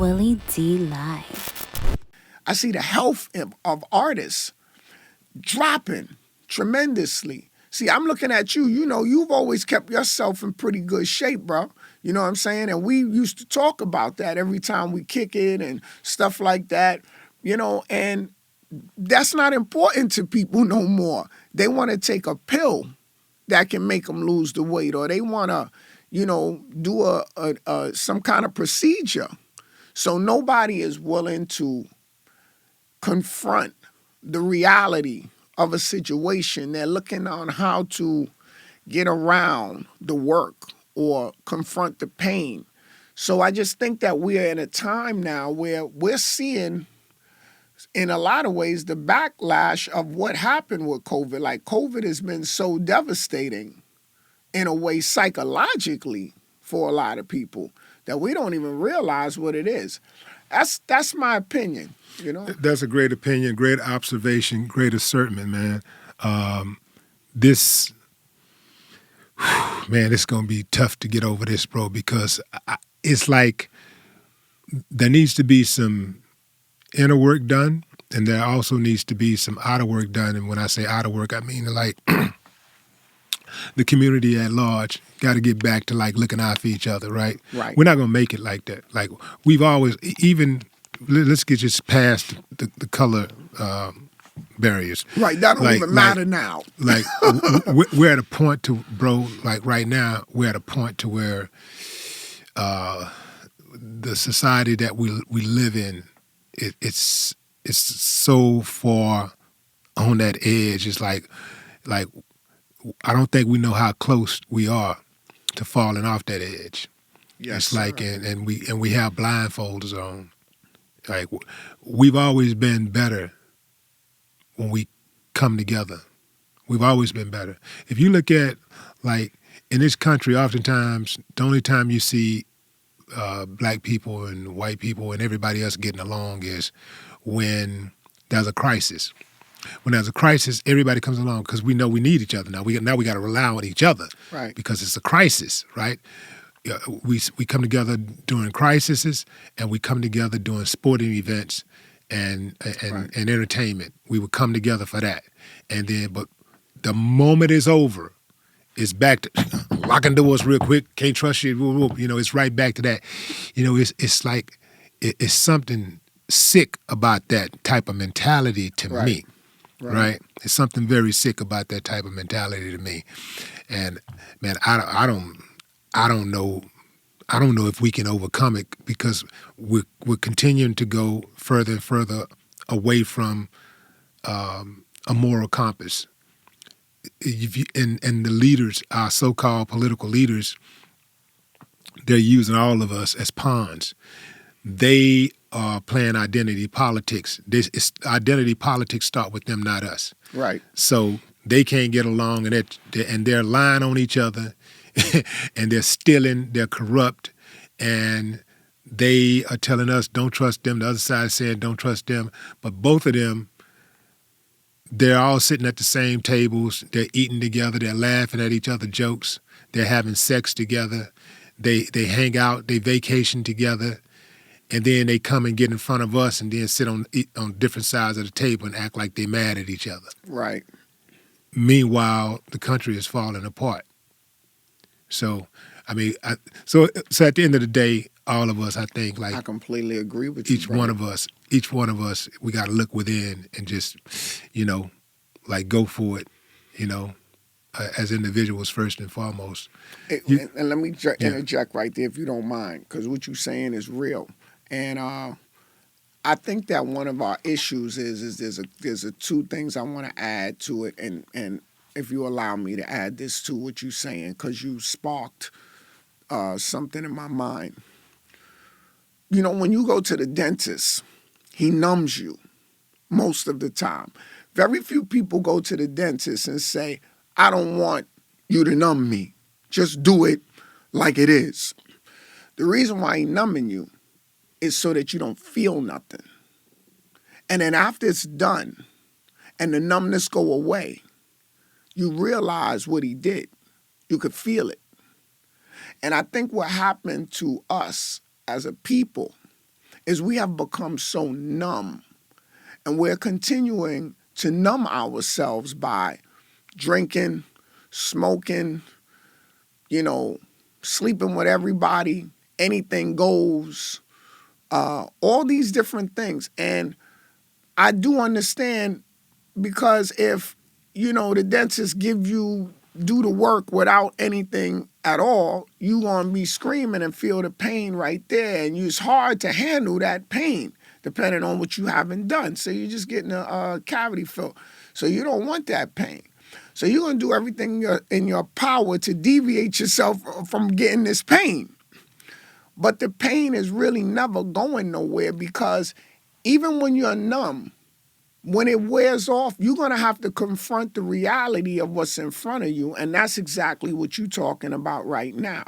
Willie D. Live. I see the health of artists dropping tremendously. See, I'm looking at you. You know, you've always kept yourself in pretty good shape, bro. You know what I'm saying? And we used to talk about that every time we kick it and stuff like that, you know, and that's not important to people no more. They want to take a pill that can make them lose the weight, or they want to, you know, do some kind of procedure. So nobody is willing to confront the reality of a situation. They're looking on how to get around the work or confront the pain. So I just think that we're in a time now where we're seeing, in a lot of ways, the backlash of what happened with COVID. Like, COVID has been so devastating in a way psychologically for a lot of people that we don't even realize what it is. That's my opinion, you know? That's a great opinion, great observation, great assertion, man. This, man, it's going to be tough to get over this, bro, because it's like there needs to be some inner work done, and there also needs to be some outer work done. And when I say outer work, I mean like the community at large got to get back to like looking out for each other, right? Right. We're not going to make it like that. Like we've always, even, let's get just past the color barriers. Right, that don't even matter now. Like we're at a point to, bro, like right now, we're at a point to where the society that we live in, it's so far on that edge. It's like I don't think we know how close we are to falling off that edge. Yes, it's like sir. and we have blindfolds on. Like we've always been better when we come together. We've always been better. If you look at like in this country, oftentimes the only time you see black people and white people and everybody else getting along is when there's a crisis. When there's a crisis, everybody comes along because we know we need each other now. We got to rely on each other, Right? Because it's a crisis, right? We come together during crises, and we come together during sporting events and entertainment. We would come together for that, and then but the moment it's over, it's back to locking doors real quick. Can't trust you. You know, it's right back to that. You know, it's like it's something sick about that type of mentality to me. Right. It's something very sick about that type of mentality to me. And man, I don't know if we can overcome it because we're continuing to go further and further away from a moral compass. And the leaders, our so-called political leaders, they're using all of us as pawns. They are playing identity politics. Identity politics start with them, not us. Right. So they can't get along, and they're lying on each other, and they're stealing, they're corrupt, and they are telling us don't trust them. The other side is saying don't trust them. But both of them, they're all sitting at the same tables. They're eating together. They're laughing at each other's jokes. They're having sex together. They hang out. They vacation together. And then they come and get in front of us and then sit on different sides of the table and act like they're mad at each other. Right. Meanwhile, the country is falling apart. So, I mean, so at the end of the day, all of us, I think, like I completely agree with you. each one of us, we got to look within and just, you know, like go for it, you know, as individuals first and foremost. And let me interject right there, if you don't mind, because what you're saying is real. And I think that one of our issues is there's two things I want to add to it, and if you allow me to add this to what you're saying, because you sparked something in my mind. You know, when you go to the dentist, he numbs you most of the time. Very few people go to the dentist and say, I don't want you to numb me. Just do it like it is. The reason why he's numbing you is so that you don't feel nothing. And then after it's done and the numbness go away, you realize what he did. You could feel it. And I think what happened to us as a people is we have become so numb, and we're continuing to numb ourselves by drinking, smoking, sleeping with everybody, anything goes, all these different things. And I do understand, because if, the dentist do the work without anything at all, you gonna be screaming and feel the pain right there. And it's hard to handle that pain depending on what you haven't done. So you're just getting a cavity filled. So you don't want that pain. So you're gonna do everything in your power to deviate yourself from getting this pain. But the pain is really never going nowhere, because even when you're numb, when it wears off, you're going to have to confront the reality of what's in front of you. And that's exactly what you're talking about right now.